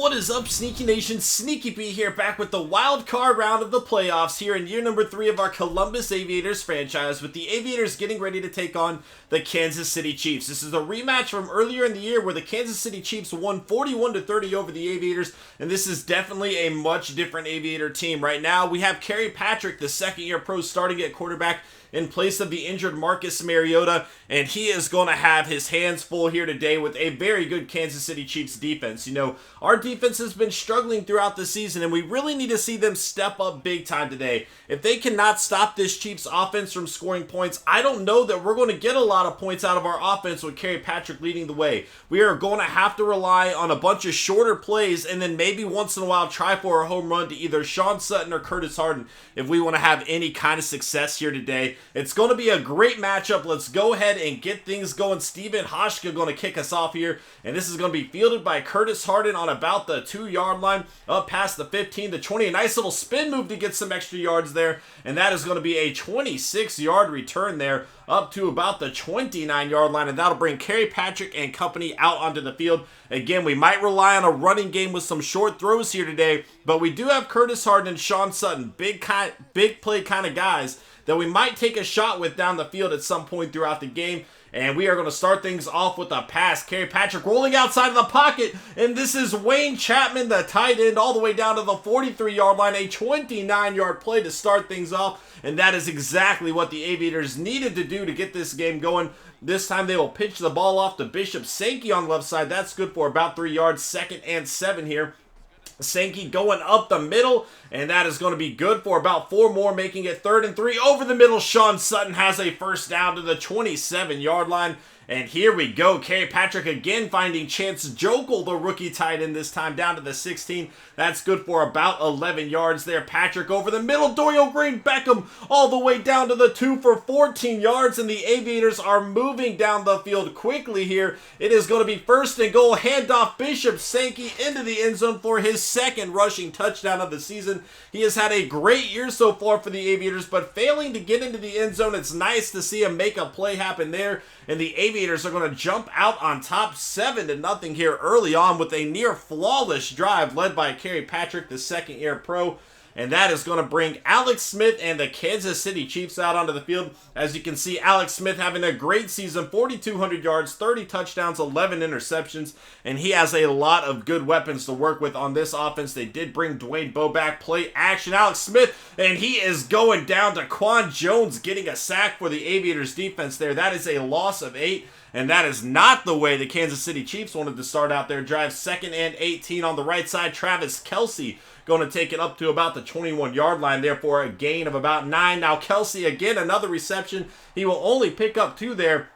What is up, Sneaky Nation? Sneaky P here, back with the wild card round of the playoffs here in year number 3 of our Columbus Aviators franchise, with the Aviators getting ready to take on the Kansas City Chiefs. This is a rematch from earlier in the year where the Kansas City Chiefs won 41-30 over the Aviators, and this is definitely a much different Aviator team. Right now, we have xxSnEaKyPxx, the second-year pro, starting at quarterback in place of the injured Marcus Mariota, and he is going to have his hands full here today with a very good Kansas City Chiefs defense. You know, our defense has been struggling throughout the season, and we really need to see them step up big time today. If they cannot stop this Chiefs offense from scoring points, I don't know that we're going to get a lot of points out of our offense with xxSnEaKyPxx leading the way. We are going to have to rely on a bunch of shorter plays, and then maybe once in a while try for a home run to either Sean Sutton or Curtis Harden if we want to have any kind of success here today. It's going to be a great matchup. Let's go ahead and get things going. Steven Hauschka going to kick us off here, and this is going to be fielded by Curtis Harden on about the 2-yard line, up past the 15 to 20. A nice little spin move to get some extra yards there, and that is going to be a 26-yard return there up to about the 29-yard line, and that'll bring xxSnEaKyPxx and company out onto the field. Again, we might rely on a running game with some short throws here today, but we do have Curtis Harden and Sean Sutton, big play kind of guys that we might take a shot with down the field at some point throughout the game. And we are going to start things off with a pass. xxSnEaKyPxx rolling outside of the pocket. And this is Wayne Chapman, the tight end, all the way down to the 43-yard line. A 29-yard play to start things off. And that is exactly what the Aviators needed to do to get this game going. This time they will pitch the ball off to Bishop Sankey on the left side. That's good for about 3 yards. 2nd and 7 here. Sankey going up the middle, and that is going to be good for about 4 more, making it 3rd and 3. Over the middle, Sean Sutton has a first down to the 27-yard line. And here we go, xxSnEaKyPxx again finding Chance Jokel, the rookie tight end, this time down to the 16. That's good for about 11 yards there. Patrick over the middle, Dorial Green Beckham all the way down to the 2 for 14 yards, and the Aviators are moving down the field quickly here. It is going to be 1st and goal, handoff Bishop Sankey into the end zone for his 2nd rushing touchdown of the season. He has had a great year so far for the Aviators, but failing to get into the end zone. It's nice to see him make a play happen there, and the Aviators are going to jump out on top 7-0 here early on with a near flawless drive led by xxSnEaKyPxx, the second-year pro. And that is going to bring Alex Smith and the Kansas City Chiefs out onto the field. As you can see, Alex Smith having a great season, 4,200 yards, 30 touchdowns, 11 interceptions, and he has a lot of good weapons to work with on this offense. They did bring Dwayne Bowe back, play action, Alex Smith, and he is going down to Quan Jones, getting a sack for the Aviators defense there. That is a loss of 8. And that is not the way the Kansas City Chiefs wanted to start out their drive. 2nd and 18 on the right side. Travis Kelce going to take it up to about the 21-yard line there for a gain of about 9. Now Kelce, again, another reception. He will only pick up 2 there.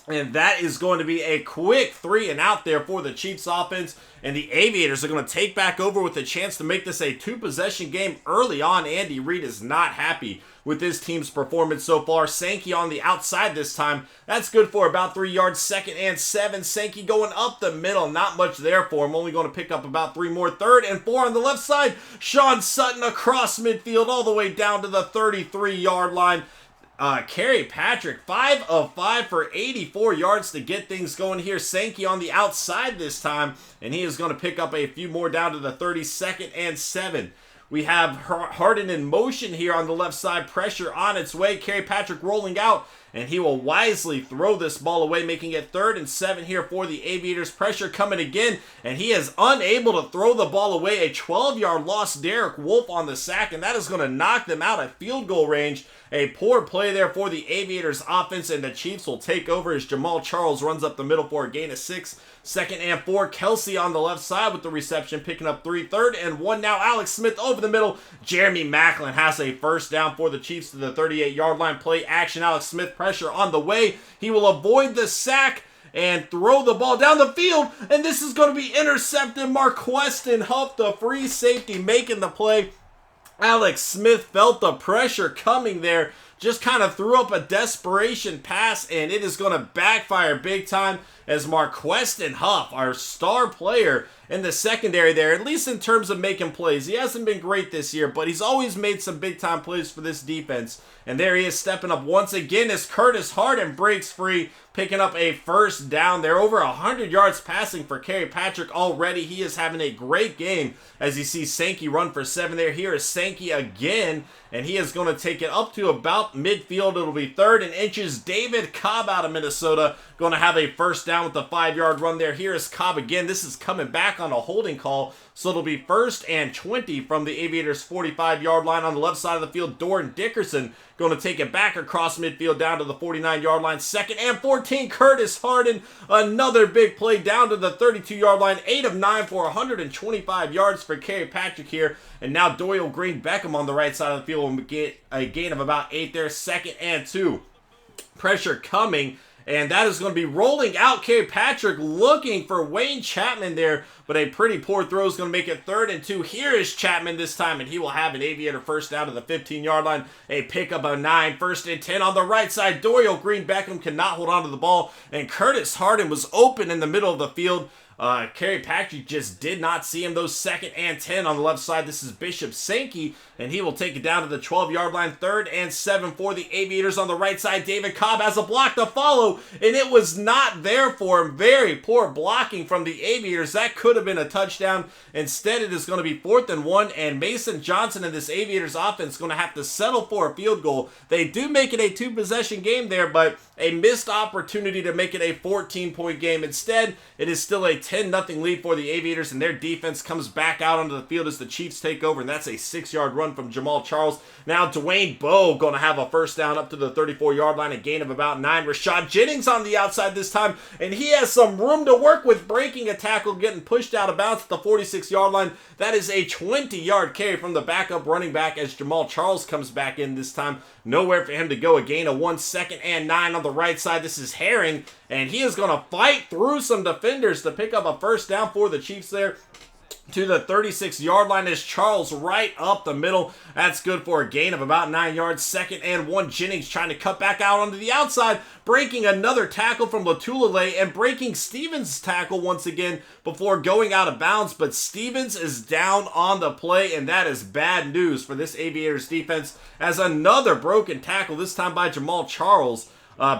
And that is going to be a quick 3 and out there for the Chiefs offense. And the Aviators are going to take back over with a chance to make this a 2-possession game early on. Andy Reid is not happy with his team's performance so far. Sankey on the outside this time. That's good for about 3 yards. 2nd and 7. Sankey going up the middle. Not much there for him. Only going to pick up about 3 more. 3rd and 4 on the left side. Sean Sutton across midfield all the way down to the 33-yard line. xxSnEaKyPxx, 5 of 5 for 84 yards to get things going here. Sankey on the outside this time, and he is going to pick up a few more down to the 32nd and 7. We have Harden in motion here on the left side. Pressure on its way. xxSnEaKyPxx rolling out, and he will wisely throw this ball away, making it 3rd and 7 here for the Aviators. Pressure coming again, and he is unable to throw the ball away. A 12-yard loss. Derek Wolfe on the sack, and that is going to knock them out at field goal range. A poor play there for the Aviators offense, and the Chiefs will take over as Jamal Charles runs up the middle for a gain of 6. 2nd and 4. Kelce on the left side with the reception, picking up 3. 3rd and 1 now. Alex Smith over the middle. Jeremy Maclin has a first down for the Chiefs to the 38-yard line. Play action. Alex Smith pressure on the way. He will avoid the sack and throw the ball down the field, and this is going to be intercepted. Marqueston Huff, the free safety, making the play. Alex Smith felt the pressure coming there, just kind of threw up a desperation pass, and it is going to backfire big time as Marqueston Huff, our star player in the secondary there, at least in terms of making plays. He hasn't been great this year, but he's always made some big-time plays for this defense. And there he is stepping up once again as Curtis Harden breaks free, picking up a first down there. Over 100 yards passing for XxSnEaKyPxx already. He is having a great game as you see Sankey run for 7 there. Here is Sankey again, and he is going to take it up to about midfield. It'll be 3rd and inches. David Cobb out of Minnesota going to have a first down with the 5-yard run there. Here is Cobb again. This is coming back on a holding call, so it'll be 1st and 20 from the Aviators 45-yard line. On the left side of the field, Doran Dickerson going to take it back across midfield down to the 49-yard line. 2nd and 14, Curtis Harden, another big play down to the 32-yard line. 8 of 9 for 125 yards for XxSnEaKyPxx here. And now Doyle Green Beckham on the right side of the field will get a gain of about 8 there. 2nd and 2. Pressure coming. And that is going to be rolling out XxSnEaKyPxx looking for Wayne Chapman there. But a pretty poor throw is going to make it 3rd and 2. Here is Chapman this time, and he will have an Aviator first down to the 15-yard line. A pickup of 9. 1st and 10 on the right side. Doyle Green Beckham cannot hold on to the ball. And Curtis Harden was open in the middle of the field. XxSnEaKyPxx just did not see him. Those 2nd and 10 on the left side. This is Bishop Sankey, and he will take it down to the 12-yard line. 3rd and 7 for the Aviators on the right side. David Cobb has a block to follow, and it was not there for him. Very poor blocking from the Aviators. That could have been a touchdown. Instead, it is going to be 4th and 1, and Mason Johnson and this Aviators offense is going to have to settle for a field goal. They do make it a 2-possession game there, but a missed opportunity to make it a 14-point game. Instead, it is still a 10-0 lead for the Aviators, and their defense comes back out onto the field as the Chiefs take over, and that's a 6-yard run from Jamal Charles. Now Dwayne Bowe going to have a first down up to the 34-yard line, a gain of about 9. Rashad Jennings on the outside this time, and he has some room to work with, breaking a tackle, getting pushed out of bounds at the 46-yard line. That is a 20-yard carry from the backup running back as Jamal Charles comes back in this time. Nowhere for him to go. A gain of 1. 2nd and 9 on the right side. This is Herring, and he is going to fight through some defenders to pick up a first down for the Chiefs there to the 36-yard line. Is Charles right up the middle. That's good for a gain of about 9 yards. 2nd and 1. Jennings trying to cut back out onto the outside, breaking another tackle from Latulele and breaking Stevens' tackle once again before going out of bounds. But Stevens is down on the play, and that is bad news for this Aviators defense as another broken tackle, this time by Jamal Charles.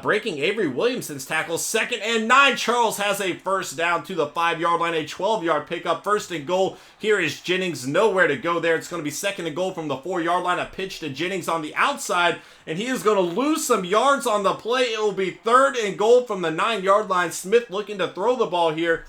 Breaking Avery Williamson's tackle. 2nd and 9. Charles has a first down to the 5-yard line. A 12-yard pickup. 1st and goal. Here is Jennings. Nowhere to go there. It's going to be 2nd and goal from the 4-yard line. A pitch to Jennings on the outside, and he is going to lose some yards on the play. It will be 3rd and goal from the 9-yard line. Smith looking to throw the ball here.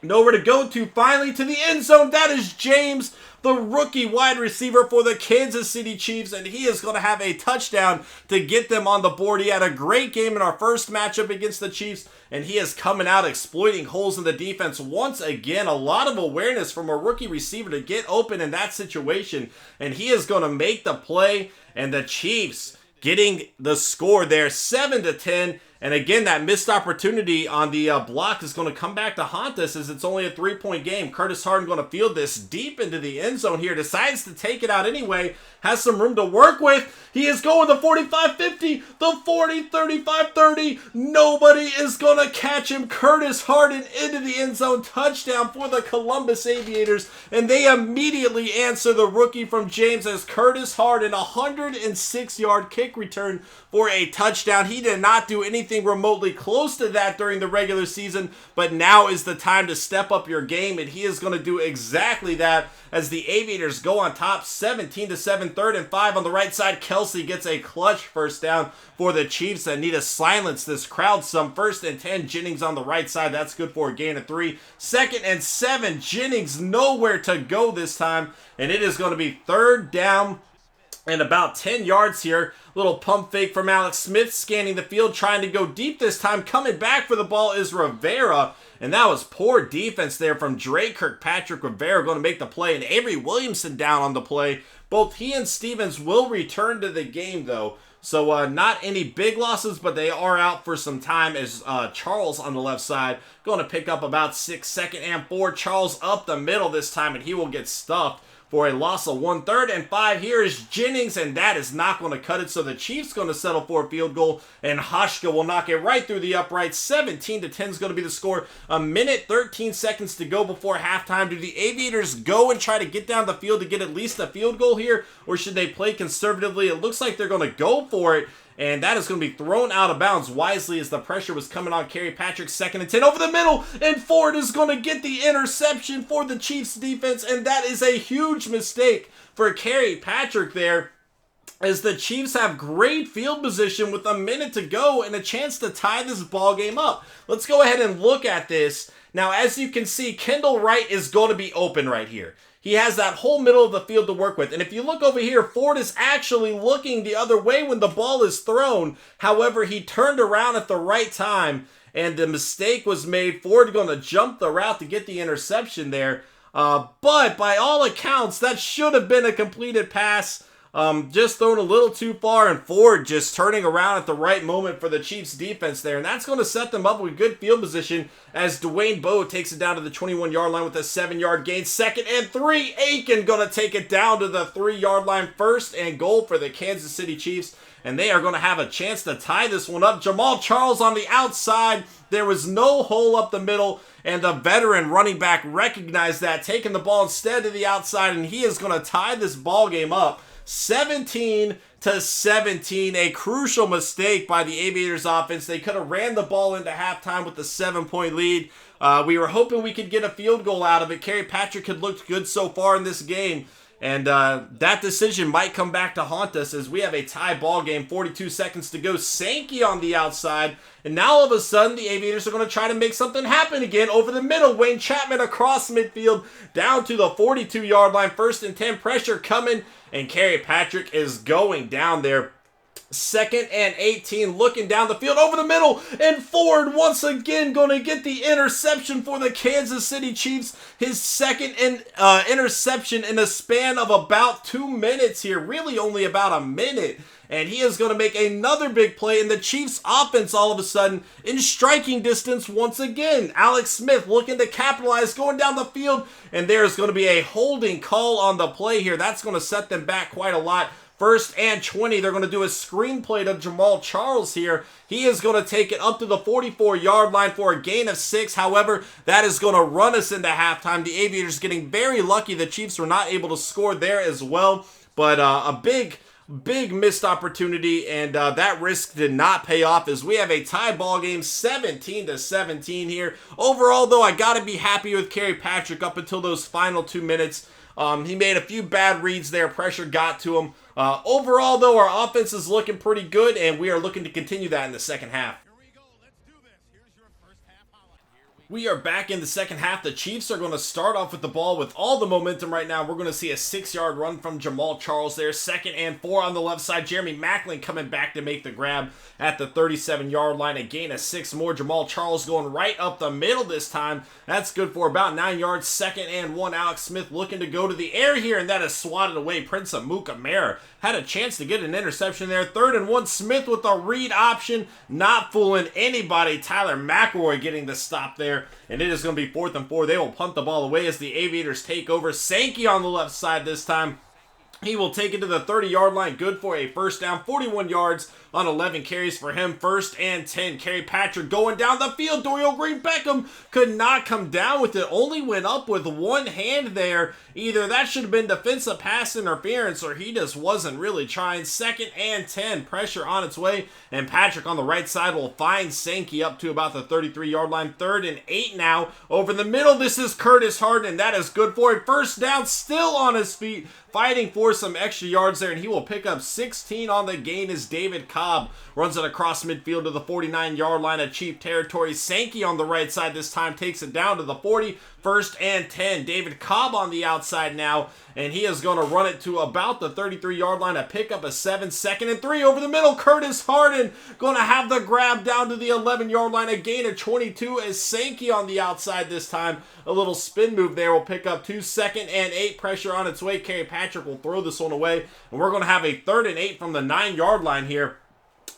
Nowhere to go to. Finally to the end zone. That is James, the rookie wide receiver for the Kansas City Chiefs, and he is going to have a touchdown to get them on the board. He had a great game in our first matchup against the Chiefs, and he is coming out exploiting holes in the defense once again. A lot of awareness from a rookie receiver to get open in that situation, and he is going to make the play, and the Chiefs getting the score there, 7-10. And again, that missed opportunity on the block is going to come back to haunt us as it's only a 3-point game. Curtis Harden going to field this deep into the end zone here. Decides to take it out anyway. Has some room to work with. He is going the 45-50, the 40, 35-30. Nobody is going to catch him. Curtis Harden into the end zone. Touchdown for the Columbus Aviators. And they immediately answer the rookie from James as Curtis Harden, 106-yard kick return for a touchdown. He did not do anything remotely close to that during the regular season, but now is the time to step up your game, and he is going to do exactly that as the Aviators go on top 17-7. 3rd and 5 on the right side. Kelsey gets a clutch first down for the Chiefs that need to silence this crowd some. 1st and 10. Jennings on the right side. That's good for a gain of 3. 2nd and 7. Jennings nowhere to go this time, and it is going to be 3rd down and about 10 yards here. Little pump fake from Alex Smith, scanning the field, trying to go deep this time. Coming back for the ball is Rivera, and that was poor defense there from Drake Kirkpatrick. Rivera going to make the play, and Avery Williamson down on the play. Both he and Stevens will return to the game, though. So not any big losses, but they are out for some time as Charles on the left side going to pick up about 6. 2nd and 4. Charles up the middle this time, and he will get stuffed for a loss of 1. 3rd and 5. Here is Jennings, and that is not going to cut it. So the Chiefs going to settle for a field goal, and Hauschka will knock it right through the upright. 17-10 is going to be the score. A minute, 13 seconds to go before halftime. Do the Aviators go and try to get down the field to get at least a field goal here, or should they play conservatively? It looks like they're going to go for it, and that is going to be thrown out of bounds wisely as the pressure was coming on XxSnEaKyPxx. 2nd and 10 over the middle, and Ford is going to get the interception for the Chiefs defense, and that is a huge mistake for XxSnEaKyPxx there, as the Chiefs have great field position with a minute to go and a chance to tie this ball game up. Let's go ahead and look at this. Now, as you can see, Kendall Wright is going to be open right here. He has that whole middle of the field to work with. And if you look over here, Ford is actually looking the other way when the ball is thrown. However, he turned around at the right time, and the mistake was made. Ford going to jump the route to get the interception there. But by all accounts, that should have been a completed pass. Just thrown a little too far, and Ford just turning around at the right moment for the Chiefs defense there. And that's going to set them up with good field position as Dwayne Bowe takes it down to the 21-yard line with a 7-yard gain. 2nd and 3. Aiken going to take it down to the 3-yard line. 1st and goal for the Kansas City Chiefs. And they are going to have a chance to tie this one up. Jamal Charles on the outside. There was no hole up the middle, and the veteran running back recognized that, taking the ball instead to the outside, and he is going to tie this ball game up. 17-17, a crucial mistake by the Aviators offense. They could have ran the ball into halftime with a 7-point lead. We were hoping we could get a field goal out of it. XxSnEaKyPxx had looked good so far in this game, and that decision might come back to haunt us as we have a tie ball game. 42 seconds to go. Sankey on the outside, and now all of a sudden the Aviators are going to try to make something happen again over the middle. Wayne Chapman across midfield down to the 42-yard line. 1st and 10, pressure coming, and XxSnEaKyPxx is going down there. 2nd and 18, looking down the field over the middle, and Ford once again going to get the interception for the Kansas City Chiefs. His 2nd interception in a span of about 2 minutes here, really only about a minute. And he is going to make another big play, and the Chiefs offense all of a sudden in striking distance once again. Alex Smith looking to capitalize, going down the field, and there's going to be a holding call on the play here. That's going to set them back quite a lot. 1st and 20, they're going to do a screen play to Jamal Charles here. He is going to take it up to the 44-yard line for a gain of 6. However, that is going to run us into halftime. The Aviators getting very lucky. The Chiefs were not able to score there as well, but a big missed opportunity, and that risk did not pay off as we have a tie ball game. 17-17 here. Overall, though, I got to be happy with XxSnEaKyPxx up until those final 2 minutes. He made a few bad reads there. Pressure got to him. Overall, though, our offense is looking pretty good, and we are looking to continue that in the second half. We are back in the second half. The Chiefs are going to start off with the ball with all the momentum right now. We're going to see a 6-yard run from Jamal Charles there. 2nd and 4 on the left side. Jeremy Macklin coming back to make the grab at the 37-yard line. A gain of 6 more. Jamal Charles going right up the middle this time. That's good for about 9 yards. 2nd and 1. Alex Smith looking to go to the air here, and that is swatted away. Prince Amukamara had a chance to get an interception there. 3rd and 1. Smith with a read option. Not fooling anybody. Tyler McElroy getting the stop there. And it is going to be 4th and 4. They will punt the ball away as the Aviators take over. Sankey on the left side this time. He will take it to the 30-yard line. Good for a 1st down. 41 yards on 11 carries for him. 1st and 10. XxSnEaKyPxx going down the field. Dorial Green-Beckham could not come down with it. Only went up with one hand there. Either that should have been defensive pass interference, or he just wasn't really trying. 2nd and 10. Pressure on its way. And Patrick on the right side will find Sankey up to about the 33-yard line. 3rd and 8 now. Over the middle, this is Curtis Harden, and that is good for it. 1st down, still on his feet, fighting for some extra yards there, and he will pick up 16 on the gain as David Cobb runs it across midfield to the 49-yard line of Chief territory. Sankey on the right side this time takes it down to the 40. 1st and 10. David Cobb on the outside now, and he is going to run it to about the 33-yard line, a pickup of 7. 2nd and 3 over the middle. Curtis Harden going to have the grab down to the 11-yard line, a gain of 22 as Sankey on the outside this time. A little spin move there will pick up 2. 2nd and 8. Pressure on its way. XxSnEaKyPxx will throw this one away, and we're going to have a 3rd and 8 from the 9-yard line here.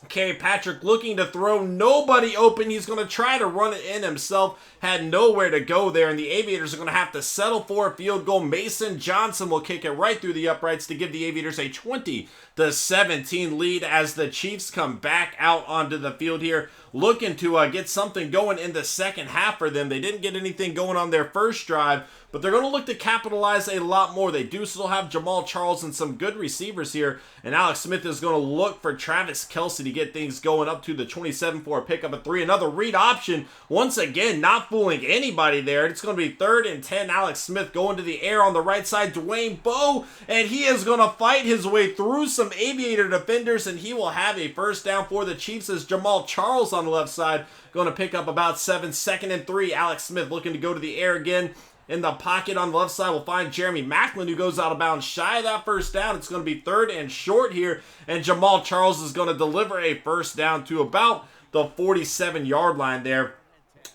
Patrick looking to throw, nobody open. He's going to try to run it in himself. Had nowhere to go there, and the Aviators are going to have to settle for a field goal. Mason Johnson will kick it right through the uprights to give the Aviators a 20-17 lead as the Chiefs come back out onto the field here, looking to get something going in the second half for them. They didn't get anything going on their first drive, but they're going to look to capitalize a lot more. They do still have Jamal Charles and some good receivers here, and Alex Smith is going to look for Travis Kelce to get things going up to the 27 for a pickup of 3. Another read option, once again, not fooling anybody there. It's going to be 3rd and 10. Alex Smith going to the air on the right side. Dwayne Bowe, and he is going to fight his way through some Aviator defenders, and he will have a first down for the Chiefs as Jamal Charles on the left side going to pick up about 7. 2nd and 3. Alex Smith looking to go to the air again. In the pocket on the left side, we'll find Jeremy Maclin, who goes out of bounds shy of that first down. It's going to be 3rd and short here, and Jamal Charles is going to deliver a first down to about the 47-yard line there.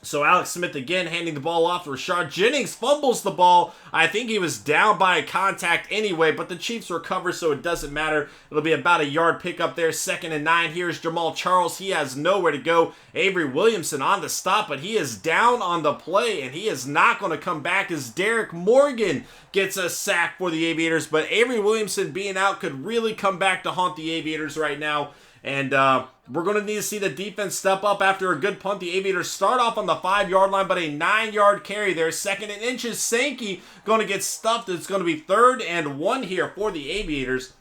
So Alex Smith again handing the ball off. Rashard Jennings fumbles the ball. I think he was down by contact anyway, but the Chiefs recover, so it doesn't matter. It'll be about a yard pickup there. 2nd and 9. Here's Jamal Charles. He has nowhere to go. Avery Williamson on the stop, but he is down on the play, and he is not going to come back as Derek Morgan gets a sack for the Aviators. But Avery Williamson being out could really come back to haunt the Aviators right now. And we're going to need to see the defense step up after a good punt. The Aviators start off on the 5-yard line, but a 9-yard carry there. 2nd and inches. Sankey going to get stuffed. It's going to be 3rd and 1 here for the Aviators.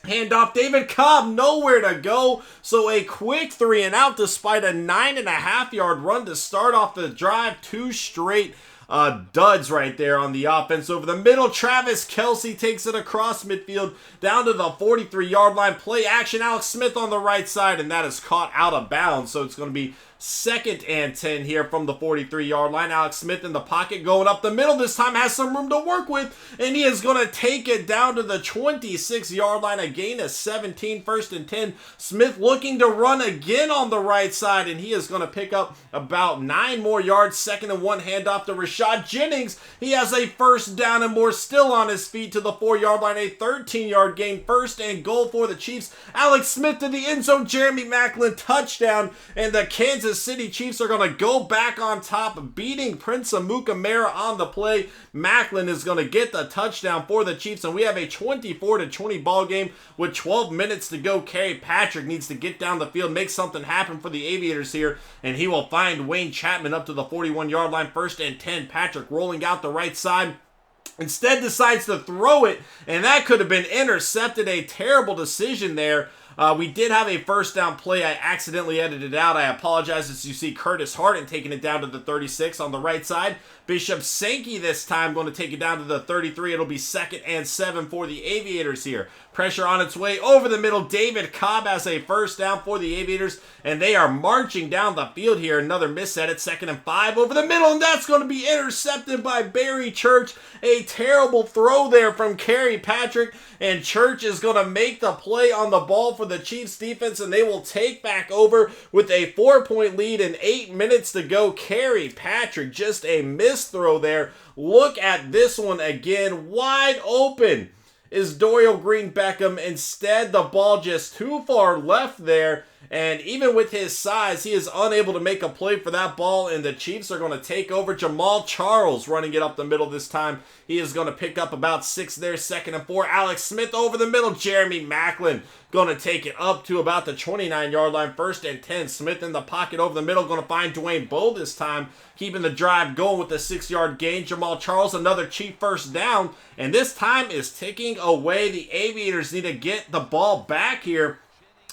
Handoff, David Cobb, nowhere to go. So a quick 3 and out despite a 9.5-yard run to start off the drive. 2 straight duds right there on the offense. Over the middle, Travis Kelce takes it across midfield down to the 43-yard line. Play action, Alex Smith on the right side, and that is caught out of bounds. So it's going to be 2nd and 10 here from the 43-yard line. Alex Smith in the pocket going up the middle. This time has some room to work with, and he is going to take it down to the 26-yard line. A gain of 17, 1st and 10. Smith looking to run again on the right side, and he is going to pick up about 9 more yards. 2nd and 1 handoff to Rashad Jennings. He has a first down and more, still on his feet to the 4-yard line. A 13-yard gain. 1st and goal for the Chiefs. Alex Smith to the end zone. Jeremy Maclin touchdown, and the Kansas City Chiefs are going to go back on top, beating Prince Amukamara on the play. Maclin is going to get the touchdown for the Chiefs, and we have a 24-20 ball game with 12 minutes to go. Patrick needs to get down the field, make something happen for the Aviators here, and he will find Wayne Chapman up to the 41-yard line. 1st and 10. Patrick rolling out the right side. Instead decides to throw it, and that could have been intercepted. A terrible decision there. We did have a first down play. I accidentally edited it out. I apologize. As you see, Curtis Harden taking it down to the 36 on the right side. Bishop Sankey this time going to take it down to the 33. It'll be 2nd and 7 for the Aviators here. Pressure on its way over the middle. David Cobb has a first down for the Aviators, and they are marching down the field here. Another miss at it. 2nd and 5 over the middle, and that's going to be intercepted by Barry Church. A terrible throw there from Kerry Patrick, and Church is going to make the play on the ball for the Chiefs defense, and they will take back over with a 4-point lead and 8 minutes to go. Kerry Patrick, just a miss throw there. Look at this one again. Wide open is Dorial Green Beckham. Instead, the ball just too far left there. And even with his size, he is unable to make a play for that ball, and the Chiefs are going to take over. Jamal Charles running it up the middle this time. He is going to pick up about 6 there. 2nd and 4. Alex Smith over the middle. Jeremy Maclin going to take it up to about the 29-yard line. 1st and 10. Smith in the pocket over the middle. Going to find Dwayne Bowe this time, keeping the drive going with the 6-yard gain. Jamal Charles, another Chief first down, and this time is ticking away. The Aviators need to get the ball back here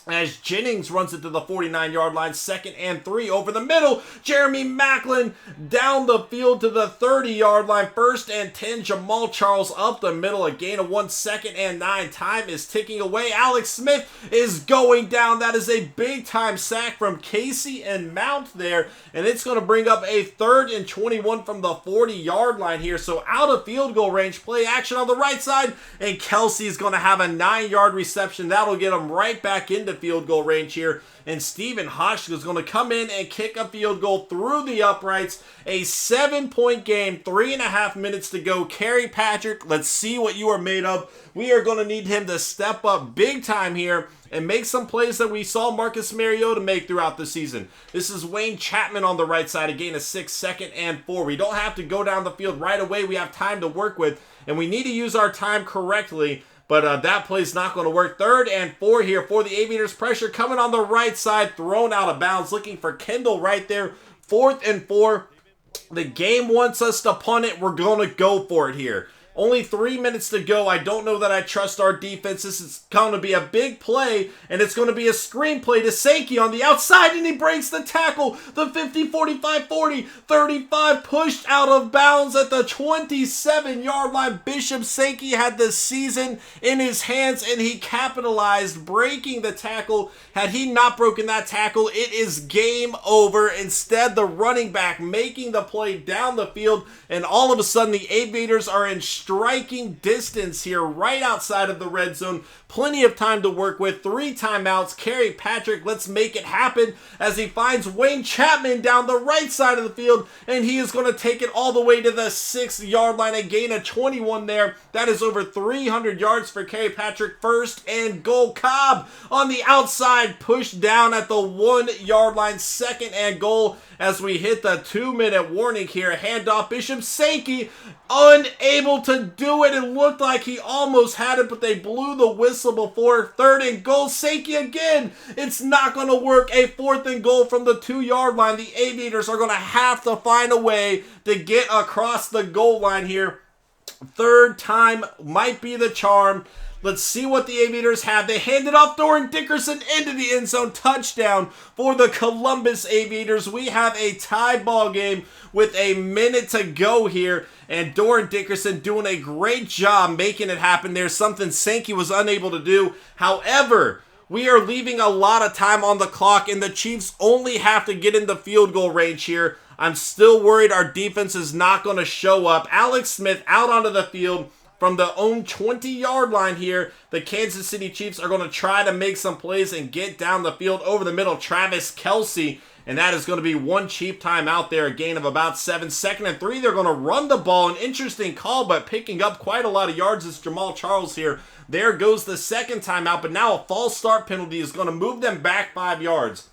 as Jennings runs it to the 49-yard line. 2nd and 3 over the middle. Jeremy Maclin down the field to the 30-yard line. 1st and 10. Jamal Charles up the middle. A gain of 1. 2nd and 9. Time is ticking away. Alex Smith is going down. That is a big-time sack from Casey and Mount there, and it's going to bring up a 3rd and 21 from the 40-yard line here. So out of field goal range. Play action on the right side, and Kelsey's going to have a 9-yard reception. That'll get him right back into field goal range here. And Stephen Hoshka is going to come in and kick a field goal through the uprights. A 7-point game, 3.5 minutes to go. XxSnEaKyPxx, let's see what you are made of. We are going to need him to step up big time here and make some plays that we saw Marcus Mariota make throughout the season. This is Wayne Chapman on the right side, a gain of 6, 2nd and 4. We don't have to go down the field right away. We have time to work with, and we need to use our time correctly. But that play's not going to work. 3rd and 4 here for the Aviators. Pressure coming on the right side, thrown out of bounds, looking for Kendall right there. 4th and 4. The game wants us to punt it. We're going to go for it here. Only 3 minutes to go. I don't know that I trust our defense. This is going to be a big play, and it's going to be a screenplay to Sankey on the outside, and he breaks the tackle. The 50, 45, 40, 35, pushed out of bounds at the 27-yard line. Bishop Sankey had the season in his hands, and he capitalized, breaking the tackle. Had he not broken that tackle, it is game over. Instead, the running back making the play down the field, and all of a sudden, the Aviators are in striking distance here, right outside of the red zone. Plenty of time to work with. 3 timeouts. XxSnEaKyPxx, let's make it happen as he finds Wayne Chapman down the right side of the field, and he is going to take it all the way to the 6-yard line. A gain of 21 there. That is over 300 yards for XxSnEaKyPxx. 1st and goal. Cobb on the outside, pushed down at the 1-yard line. 2nd and goal as we hit the 2-minute warning here. Handoff. Bishop Sankey unable to do it. It looked like he almost had it, but they blew the whistle before. 3rd and goal. Sankey again. It's not going to work. A 4th and goal from the 2-yard line. The Aviators are going to have to find a way to get across the goal line here. 3rd time might be the charm. Let's see what the Aviators have. They hand it off Doran Dickerson into the end zone. Touchdown for the Columbus Aviators. We have a tie ball game with a minute to go here. And Doran Dickerson doing a great job making it happen. There's something Sankey was unable to do. However, we are leaving a lot of time on the clock, and the Chiefs only have to get into field goal range here. I'm still worried our defense is not going to show up. Alex Smith out onto the field from the own 20-yard line here. The Kansas City Chiefs are going to try to make some plays and get down the field over the middle. Travis Kelce, and that is going to be 1 Chief timeout there, a gain of about 7. 2nd and 3, they're going to run the ball. An interesting call, but picking up quite a lot of yards is Jamal Charles here. There goes the 2nd timeout, but now a false start penalty is going to move them back 5 yards.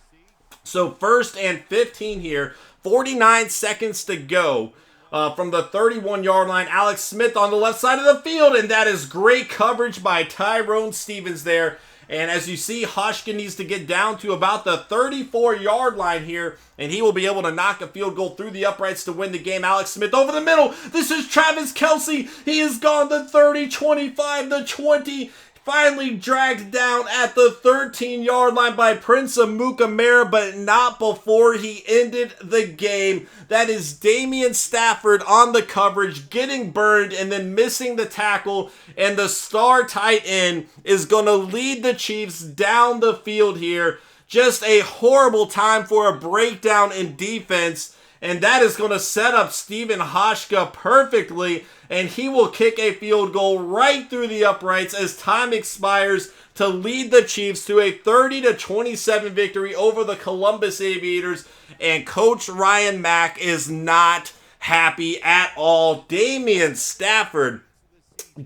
So 1st and 15 here, 49 seconds to go. From the 31-yard line, Alex Smith on the left side of the field, and that is great coverage by Tyrone Stevens there. And as you see, Hoshka needs to get down to about the 34-yard line here, and he will be able to knock a field goal through the uprights to win the game. Alex Smith over the middle. This is Travis Kelce. He is gone the 30, 25, the 20. Finally dragged down at the 13-yard line by Prince Amukamara, but not before he ended the game. That is Damian Stafford on the coverage, getting burned and then missing the tackle, and the star tight end is going to lead the Chiefs down the field here. Just a horrible time for a breakdown in defense. And that is going to set up Stephen Hoshka perfectly, and he will kick a field goal right through the uprights as time expires to lead the Chiefs to a 30-27 victory over the Columbus Aviators. And Coach Ryan Mack is not happy at all. Damian Stafford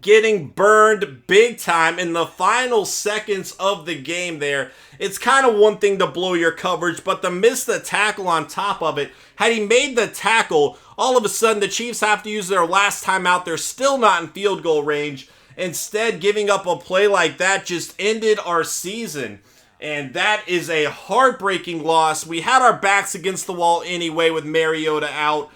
getting burned big time in the final seconds of the game there. It's kind of one thing to blow your coverage, but to miss the tackle on top of it, had he made the tackle, all of a sudden the Chiefs have to use their last time out. They're still not in field goal range. Instead, giving up a play like that just ended our season. And that is a heartbreaking loss. We had our backs against the wall anyway with Mariota out.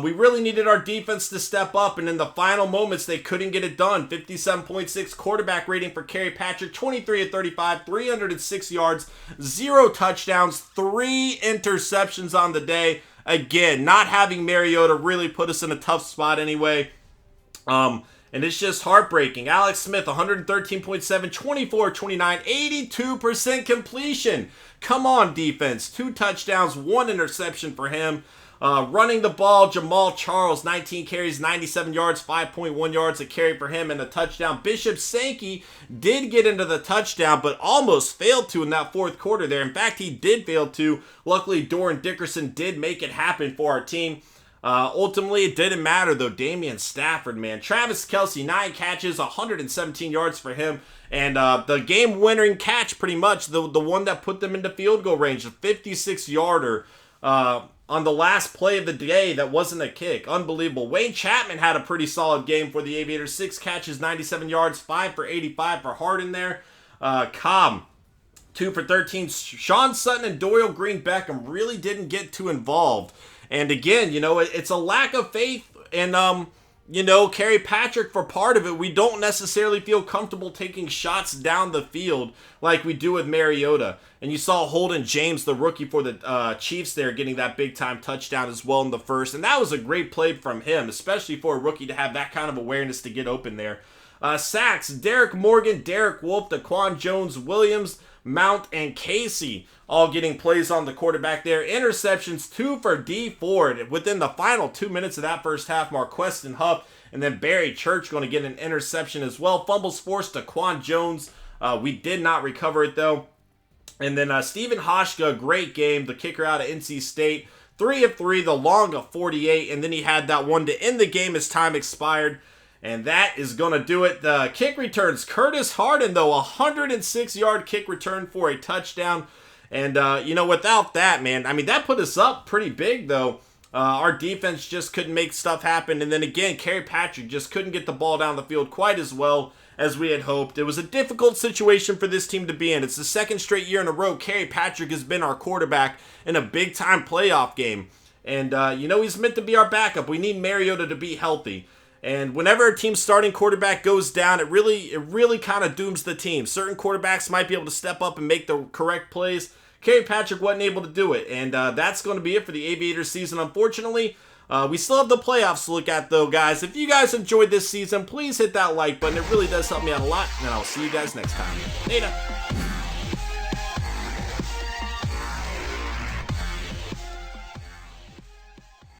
We really needed our defense to step up, and in the final moments, they couldn't get it done. 57.6 quarterback rating for XxSnEaKyPxx, 23-35, 306 yards, 0 touchdowns, 3 interceptions on the day. Again, not having Mariota really put us in a tough spot anyway. And it's just heartbreaking. Alex Smith, 113.7, 24, 29, 82% completion. Come on, defense. 2 touchdowns, 1 interception for him. Running the ball, Jamal Charles, 19 carries, 97 yards, 5.1 yards a carry for him, and a touchdown. Bishop Sankey did get into the touchdown, but almost failed to in that fourth quarter there. In fact, he did fail to. Luckily, Doran Dickerson did make it happen for our team. Ultimately, it didn't matter, though. Damian Stafford, man. Travis Kelce, 9 catches, 117 yards for him. And the game-winning catch, pretty much, the one that put them into field goal range, a 56-yarder on the last play of the day that wasn't a kick. Unbelievable. Wayne Chapman had a pretty solid game for the Aviators. 6 catches, 97 yards, 5 for 85 for Harden there. Cobb, 2 for 13. Sean Sutton and Doyle Green Beckham really didn't get too involved. And again, you know, it's a lack of faith in, you know, KyPxx for part of it. We don't necessarily feel comfortable taking shots down the field like we do with Mariota. And you saw Holden James, the rookie for the Chiefs there, getting that big-time touchdown as well in the first. And that was a great play from him, especially for a rookie to have that kind of awareness to get open there. Sacks, Derek Morgan, Derek Wolfe, Daquan Jones, Williams, Mount, and Casey all getting plays on the quarterback there. Interceptions, 2 for D Ford. Within the final 2 minutes of that first half, Marquestin Huff and then Barry Church going to get an interception as well. Fumbles forced, Daquan Jones. We did not recover it, though. And then Stephen Hoshka, great game. The kicker out of NC State. 3 of 3, the long of 48. And then he had that one to end the game as time expired. And that is going to do it. The kick returns. Curtis Harden, though, a 106-yard kick return for a touchdown. And, you know, without that, man, I mean, that put us up pretty big, though. Our defense just couldn't make stuff happen. And then, again, KyPxx just couldn't get the ball down the field quite as well as we had hoped. It was a difficult situation for this team to be in. It's the second straight year in a row KyPxx has been our quarterback in a big-time playoff game. And, you know, he's meant to be our backup. We need Mariota to be healthy. And whenever a team's starting quarterback goes down, it really kind of dooms the team. Certain quarterbacks might be able to step up and make the correct plays. KyPxx wasn't able to do it. And that's going to be it for the Aviators season, unfortunately. We still have the playoffs to look at, though, guys. If you guys enjoyed this season, please hit that like button. It really does help me out a lot. And I'll see you guys next time. Later.